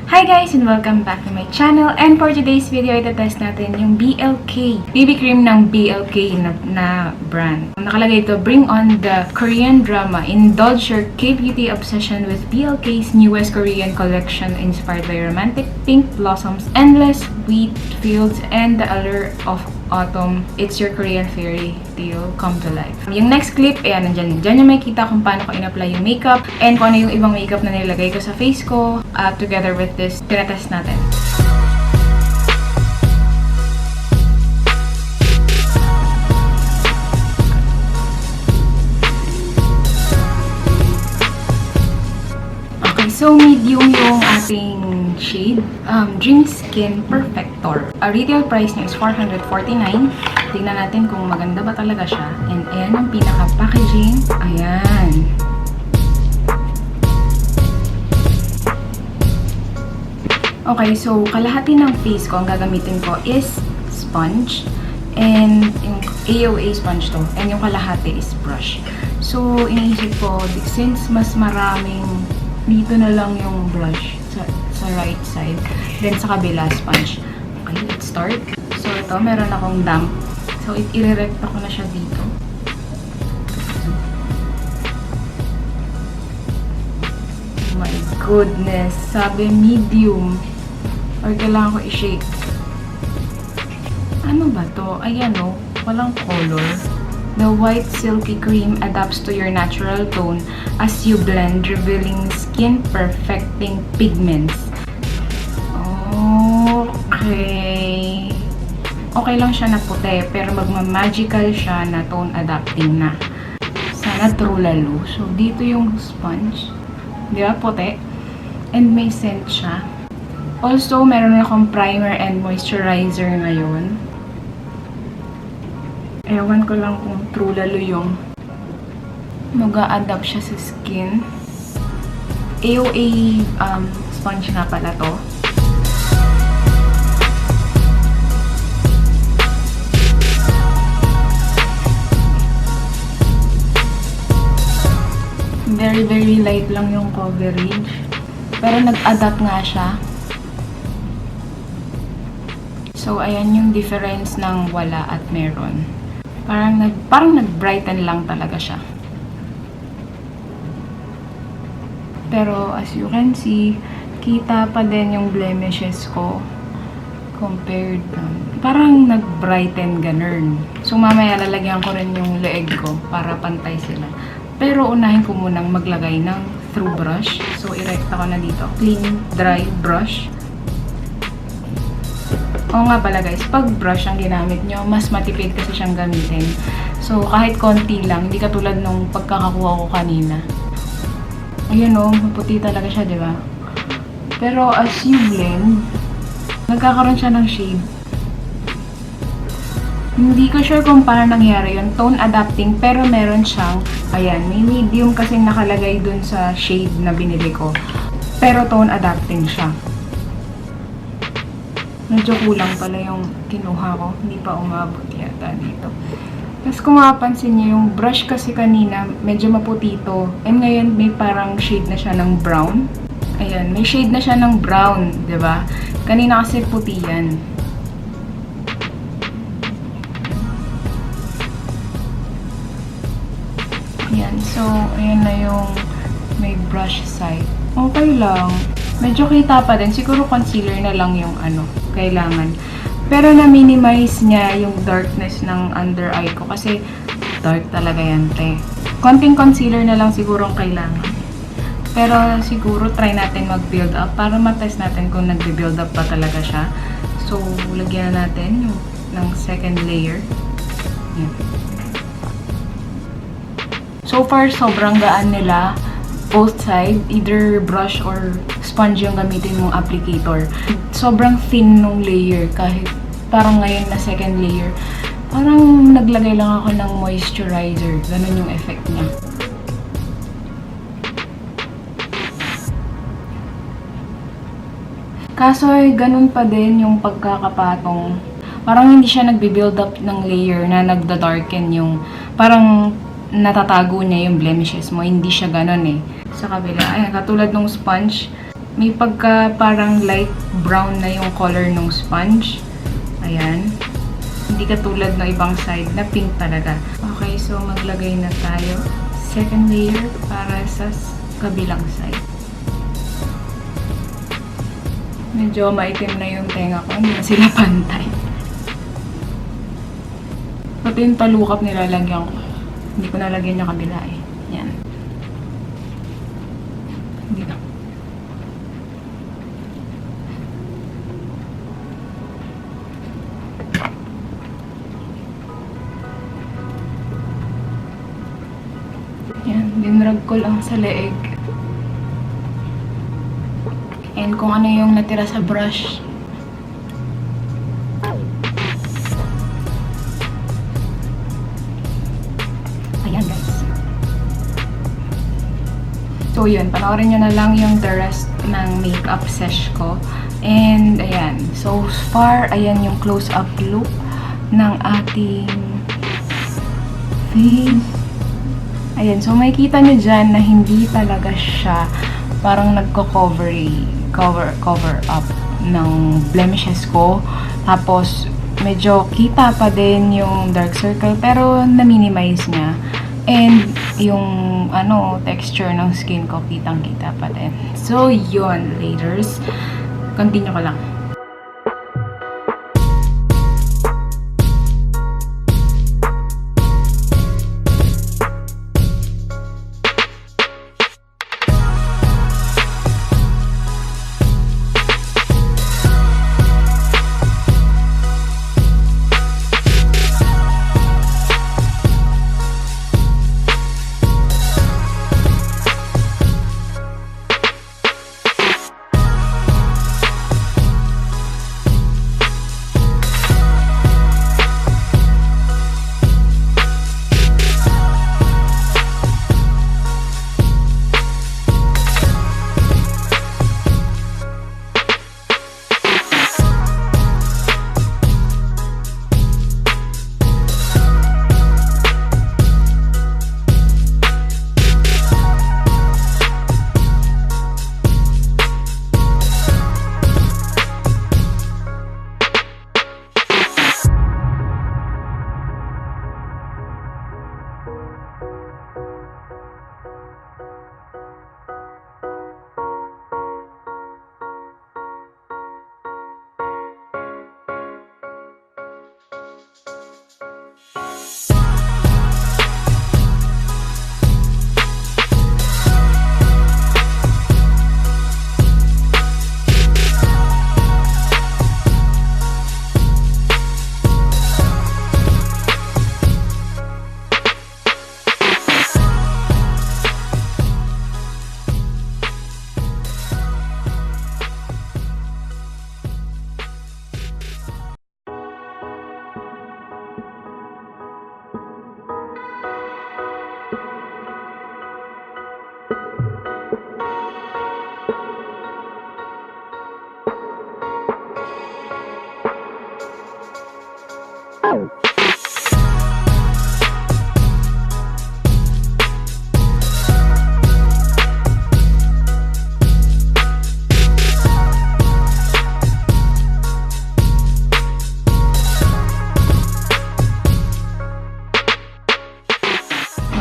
Hi guys and welcome back to my channel. And for today's video, itatest natin yung BLK BB cream ng BLK na brand. Nakalagay ito, bring on the Korean drama. Indulge your K-beauty obsession with BLK's newest Korean collection inspired by romantic pink blossoms, endless wheat fields, and the allure of autumn. It's your Korean fairy tale come to life. Yung next clip, ayan, nandyan. Diyan yung makikita kung paano ko in-apply yung makeup and kung ano yung ibang makeup na nilagay ko sa face ko together with this, tinatest natin. Okay, so medium yung ating shade. Dream Skin Perfector. Retail price niya is $449. Tingnan natin kung maganda ba talaga siya. And ayan yung pinaka-packaging. Ayan. Okay, so kalahati ng face ko ang gagamitin ko is sponge. And yung AOA sponge to. And yung kalahati is brush. So, iniisip ko, since mas maraming dito na lang yung brush sa right side. Then sa kabila, sponge. Okay, let's start. So, ito, meron akong damp. So, i-recta ko na siya dito. Oh my goodness. Sabi medium. Or kailangan ko i-shake. Ano ba to? Ayan o. Walang color. The white silky cream adapts to your natural tone as you blend, revealing skin-perfecting pigments. Okay. Okay lang siya na puti, pero magma-magical siya na tone-adapting na. Sana true lalo. So, dito yung sponge. Di ba? Puti. And may scent siya. Also, meron akong primer and moisturizer ngayon. Ewan ko lang kung true lalo yung mag-a-adapt siya sa skin. AOA sponge nga pala to. Very light lang yung coverage. Pero nag-adapt nga siya. So, ayan yung difference ng wala at meron. Parang nag-brighten lang talaga siya. Pero, as you can see, kita pa din yung blemishes ko compared parang nag-brighten ganun. So, mamaya lalagyan ko rin yung leeg ko para pantay sila. Pero, unahin ko munang maglagay ng through brush. So, i-recta ko na dito. Clean, dry brush. Oo nga pala guys, pag brush ang ginamit nyo, mas matipid kasi siyang gamitin. So, kahit konti lang, hindi katulad nung pagkakakuha ko kanina. Ayun o, maputi talaga siya, di ba? Pero as you blend, nagkakaroon siya ng shade. Hindi ko sure kung paano nangyari yun. Tone adapting, pero meron siyang, ayan, may medium kasing nakalagay dun sa shade na binili ko. Pero tone adapting siya. Medyo kulang pala yung kinuha ko. Hindi pa umabot yata dito. Tapos kung mapapansin niyo, yung brush kasi kanina, medyo maputi to. And ngayon, may parang shade na siya ng brown. Ayan, may shade na siya ng brown, di ba? Kanina kasi puti yan. Ayan, so, ayan na yung may brush side. Okay lang. Medyo kita pa din. Siguro concealer na lang yung kailangan. Pero na-minimize niya yung darkness ng under eye ko. Kasi dark talaga yan, te. Konting concealer na lang siguro ang kailangan. Pero siguro try natin mag-build up para matest natin kung nag-build up pa talaga siya. So, lagyan na natin yung ng second layer. Yan. So far, sobrang gaan nila. Both side, either brush or sponge yung gamitin mong applicator. Sobrang thin nung layer kahit parang ngayon na second layer. Parang naglagay lang ako ng moisturizer. Ganun yung effect niya. Kaso ganun pa din yung pagkakapatong. Parang hindi siya nagbe-build up ng layer na nagda-darken yung parang natatago niya yung blemishes mo. Hindi siya ganun eh. Sa kabila, ayan, katulad ng sponge, may pagka parang light brown na yung color ng sponge. Ayan. Hindi katulad ng ibang side na pink talaga. Okay, so maglagay na tayo. Second layer para sa kabilang side. Medyo maitim na yung tenga ko. Hindi na sila pantay. Pati yung talukap nilalagyan ko. Hindi ko nalagyan yung kabila eh. Yan. Hindi na. Yan. Dinrag ko lang sa leeg. And kung ano yung natira sa brush. Ayan guys. So yun, panoorin nyo na lang yung the rest ng makeup sesh ko. And ayan, so far, ayan yung close-up look ng ating face. Ayan, so makikita nyo dyan na hindi talaga siya parang nagko-cover up ng blemishes ko. Tapos, medyo kita pa din yung dark circle pero na-minimize niya. And yung texture ng skin ko kitang-kita pa din. So, yun, ladies. Continue ko lang.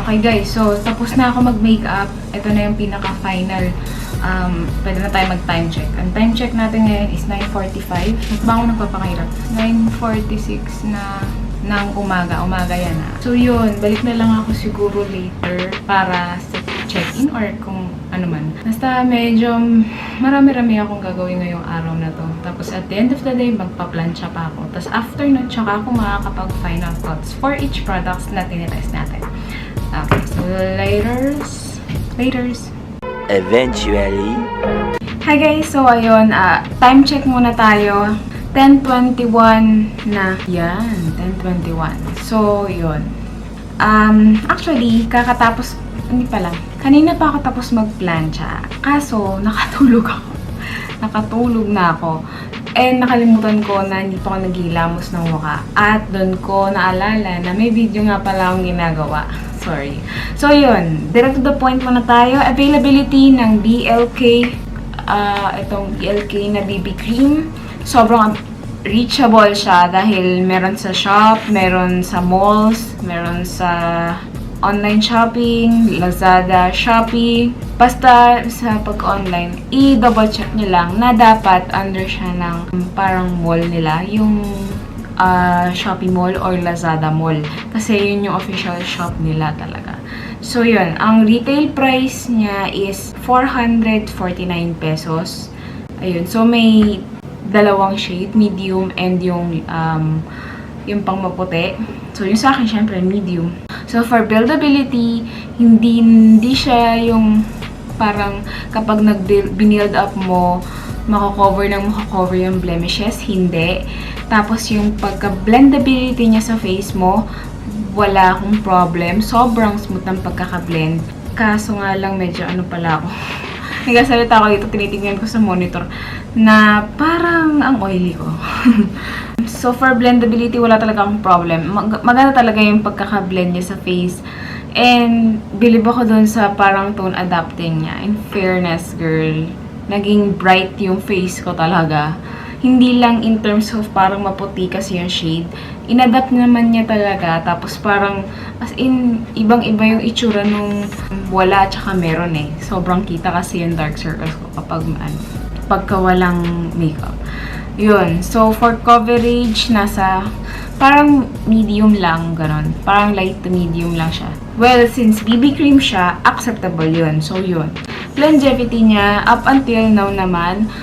Okay guys, so tapos na ako mag-makeup. Ito na yung pinaka-final. Pwede na tayo mag-time check. Ang time check natin ngayon is 9:45. Ba ako nagpapakahirap? 9:46 na ng umaga. Umaga yan ha. So yun, balik na lang ako siguro later para sa check-in or kung ano man. Basta medyo marami-rami akong gagawin ngayong araw na to. Tapos at the end of the day, magpa-plancha pa ako. Tapos after nun, tsaka ako makakapag-final thoughts for each products na tinitest natin. Okay, so laters. Eventually. Hi guys, so ayun, time check muna tayo. 10:21 na. Yan, 10:21. So, yun. Actually, kakatapos, hindi pala. Kanina pa ako tapos mag-plancha. Kaso, nakatulog ako. Nakatulog na ako. And nakalimutan ko na hindi pa ako naghilamos ng mukha. At doon ko naalala na may video nga pala akong ginagawa. Sorry. So, yun. Direct to the point muna tayo. Availability ng BLK itong BLK na BB cream. Sobrang reachable siya dahil meron sa shop, meron sa malls, meron sa online shopping, Lazada, Shopee. Basta sa pag-online, i-double check nyo lang na dapat under siya ng parang mall nila, yung Shopee Mall or Lazada Mall. Kasi yun yung official shop nila talaga. So yun, ang retail price niya is 449 pesos. Ayun, so may dalawang shade, medium and yung pang maputi. So yung sa akin, syempre, medium. So for buildability, hindi siya yung parang kapag binild up mo, makakover yung blemishes. Hindi. Tapos yung pagka-blendability niya sa face mo, wala akong problem. Sobrang smooth ng pagkaka-blend. Kaso nga lang medyo pala ako. Nagsasalita ko dito, tinitingnan ko sa monitor na parang ang oily ko. So for blendability, wala talaga akong problem. Maganda talaga yung pagkaka-blend niya sa face. And believe ako dun sa parang tone adapting niya. In fairness, girl, naging bright yung face ko talaga. Hindi lang in terms of parang maputi kasi yung shade. Inadapt naman niya talaga. Tapos parang, as in, ibang-iba yung itsura nung wala tsaka meron eh. Sobrang kita kasi yung dark circles ko kapag pagka walang makeup. Yun. So, for coverage, nasa parang medium lang, ganon. Parang light to medium lang siya. Well, since BB cream siya, acceptable yun. So, yun. Longevity niya, up until now naman,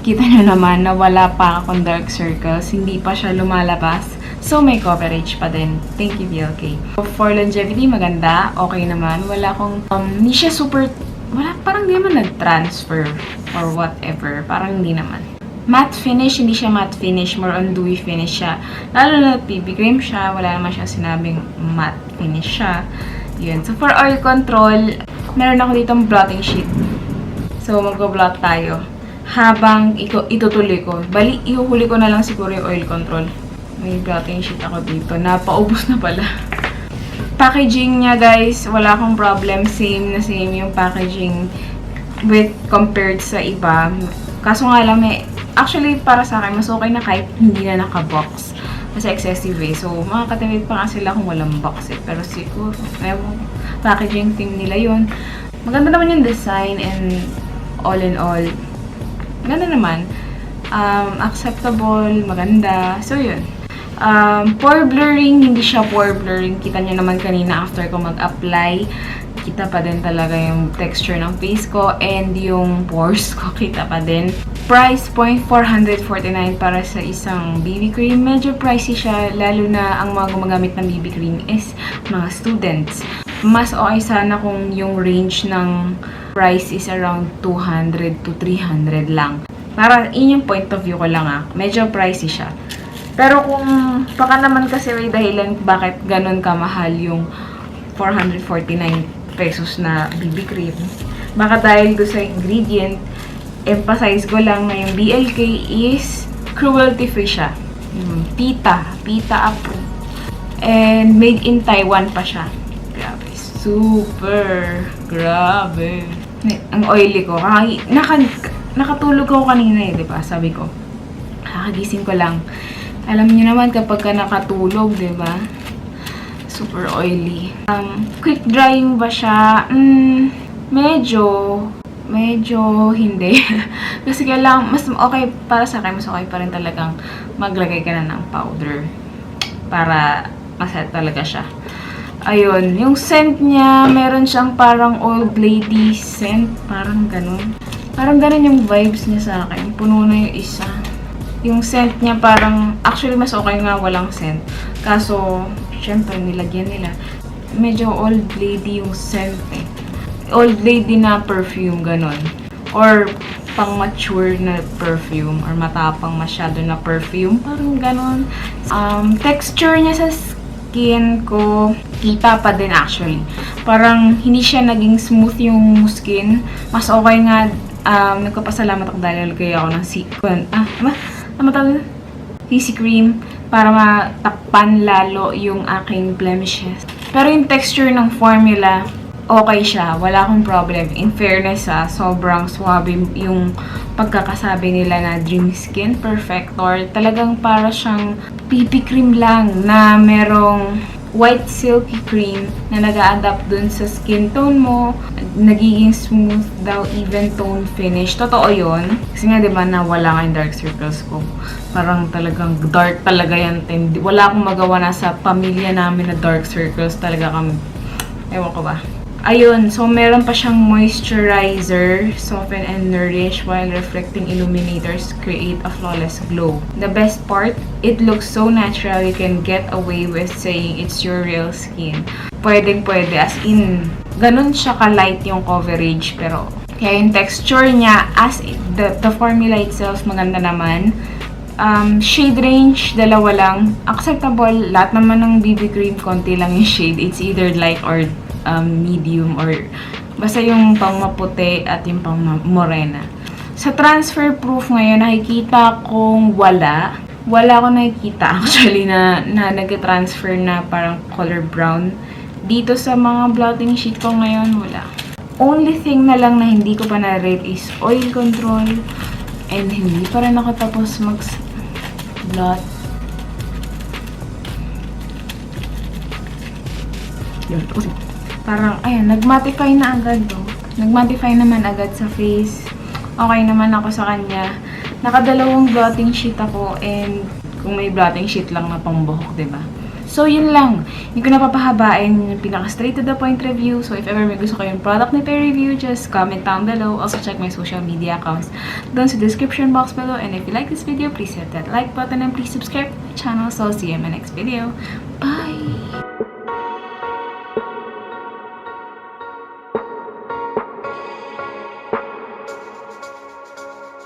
kita nyo naman na wala pa akong dark circles. Hindi pa siya lumalabas. So, may coverage pa din. Thank you, BLK. For longevity, maganda. Okay naman. Wala akong, hindi siya super, parang hindi naman nag-transfer or whatever. Parang hindi naman. Matte finish, hindi siya matte finish. More on dewy finish siya. Lalo na BB cream siya. Wala naman siya sinabing matte finish siya. Yun. So, for oil control, meron ako ditong blotting sheet. So, mag-blot tayo. Habang itutuloy ko. Bali, ihuhuli ko na lang siguro yung oil control. May blotting sheet ako dito. Napaubos na pala. Packaging niya, guys, wala akong problem. Same na same yung packaging with compared sa iba. Kaso nga lang, actually, para sa akin, mas okay na kahit hindi na naka-box. Kasi excessive eh. So, makakatawid pa nga sila kung walang box eh. Pero siguro, packaging thing nila yun. Maganda naman yung design and all in all. Maganda naman. Acceptable, maganda. So, yun. Pore blurring, hindi siya pore blurring. Kita nyo naman kanina after ko mag-apply. Kita pa din talaga yung texture ng face ko and yung pores ko kita pa din. Price point, 449 para sa isang BB cream. Medyo pricey siya, lalo na ang mga gumagamit ng BB cream is mga students. Mas okay sana kung yung range ng price is around 200 to 300 lang. Para in yung point of view ko lang medyo pricey siya. Pero kung baka naman kasi may dahilan bakit ganun kamahal yung 449 pesos na BB cream. Baka dahil doon sa ingredient, emphasize ko lang na yung BLK is cruelty free siya. PETA approved. And made in Taiwan pa siya. Grabe. Super. Grabe. Ang oily ko. Nakatulog ako kanina diba? Sabi ko, kakagising ko lang. Alam niyo naman kapag ka nakatulog, diba? Super oily. Quick drying ba siya? Medyo hindi. Kasi kailangan, mas okay para sa akin, mas okay pa rin talagang maglagay ka na ng powder para maset talaga siya. Ayun, yung scent niya, meron siyang parang old lady scent, parang ganun. Parang ganun yung vibes niya sa akin. Puno na yung isa. Yung scent niya parang, actually mas okay nga walang scent. Kaso, syempre nilagyan nila. Medyo old lady yung scent eh. Old lady na perfume, ganun. Or pang mature na perfume. Or matapang masyado na perfume. Parang ganun. Texture niya sa skin ko, kita pa din actually. Parang hindi siya naging smooth yung skin. Mas okay nga, nagpapasalamat ako dahil lagay ako ng CC cream para matakpan lalo yung aking blemishes. Pero yung texture ng formula, okay siya. Wala akong problem. In fairness, sobrang swabe yung pagkakasabi nila na Dream Skin Perfector. Talagang para siyang PP cream lang na merong white silky cream na nag-a-adapt dun sa skin tone mo. Nagiging smooth daw, even tone finish. Totoo yun. Kasi nga, diba, nawala nga yung dark circles ko. Parang talagang dark talaga yan. Wala akong magawa na sa pamilya namin na dark circles. Talaga kami. Ewan ko ba. Ayun, so meron pa siyang moisturizer, soften and nourish while reflecting illuminators create a flawless glow. The best part, it looks so natural you can get away with saying it's your real skin. Pwedeng pwede, as in, ganun siya ka-light yung coverage, pero kaya yung texture niya, as the formula itself, maganda naman. Shade range, dalawa lang. Acceptable, lahat naman ng BB cream, konti lang yung shade. It's either light or medium or basta yung pang maputi at yung pang morena. Sa transfer proof ngayon, nakikita kong wala akong nakikita actually na nag-transfer na parang color brown. Dito sa mga blotting sheet ko ngayon, wala. Only thing na lang na hindi ko pa na-rate is oil control, and hindi pa rin ako tapos mag-blot. Yun, tapos parang, ayan, nag-mattify na agad, no? Nag-mattify naman agad sa face. Okay naman ako sa kanya. Nakadalawang blotting sheet ako, and kung may blotting sheet lang na pangbuhok, diba? So, yun lang. Hindi ko napapahabain yung pinaka-straight to the point review. So, if ever may gusto kayong product na review, just comment down below. Also, check my social media accounts doon sa description box below. And if you like this video, please hit that like button and please subscribe to my channel. So, I'll see you in my next video. Bye!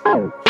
Oh.